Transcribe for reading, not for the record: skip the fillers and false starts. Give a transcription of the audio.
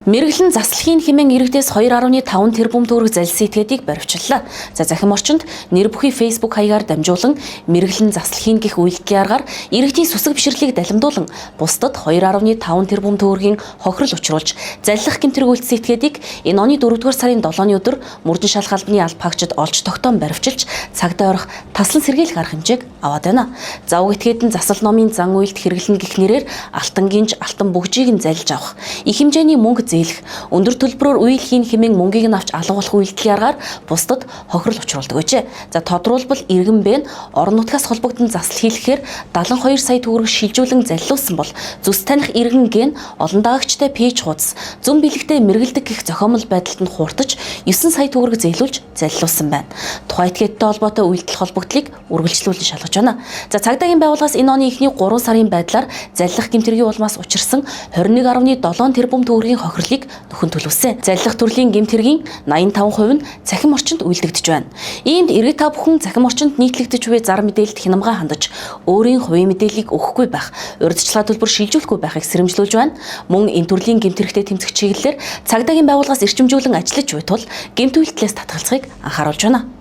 Мэргэжлийн заслахын хэмээн иргэдээс 2.5 тэрбум төгрөг залилсан этгээдийг баривчлаа. За захим орчинд нэр бүхий Facebook хаягаар дамжуулан мэргэжлийн заслахын гэх үйлдэлийн аргаар иргэдийн сүсэг бишрлийг далимдуулан бусдад 2.5 тэрбум төгрөгийн хохирол учруулж залилах гэмтэрэг үйлдсэн этгээдийг энэ оны 4-р сарын 7-ны өдөр Мөрдөн шалх албаны албаагчид олж тогтоон баривчилж цагдаа орох таслан сэргийлэх арга хэмжээг аваад байна. Завг этгээд нь засал номын зан үйлд хэрэглэн гэх нэрээр алтан гинж алтан бүгжийг нь залилж авах, их хэмжээний мөнгө зээлэх, өндөр төлбөрөөр үйл хийн хэмээн мөнгийг нь авч алгуулах үйлдэлийн аргаар бусдад хохирол учруулдаг гэжээ. За тодруулбал иргэн бэ нь орон нутгаас холбогдсон засал хийлгэхээр 72 сая төгрөг шилжүүлэн залилуулсан бол зүс таних иргэн гээ нь олон даагчтай пэйж хуудас зүүн бэлэгтээ мэргэлдэг гэх зохиомол байдалд нь хууртаж 9 сая төгрөг зээлүүлж залилуулсан байна. Тухайн этгээдтэй холбоотой үйлдэл холбогдлыг үргэлжлүүлэн шалгаж байна. За цагдаагийн байгууллагаас энэ оны эхний 3 сарын байдлаар залилах гэмтэргийн улмаас учирсан 21.7 тэрбум төгрөгийн хохирлыг нөхөн төлөвлөсөн. Залилах төрлийн гэмтэргийн 85% нь цахим орчинд үйлдэгдэж байна. Иймд иргэд та бүхэн цахим орчинд нийтлэгдэж буй зар мэдээлэлд хянамга хандаж өөрийн хувийн мэдээллийг өгөхгүй байх, урьдчилгаа төлбөр шилжүүлэхгүй байхыг сэрэмжлүүлж байна. Мөн энэ төрлийн гэмтэрхтэй тэмцэх чиглэлээр цагдаагийн байгууллагаас эрчимжүүлэн ажиллаж буй тул гэмт үйлдэлээс татгалзахыг анхааруулж байна.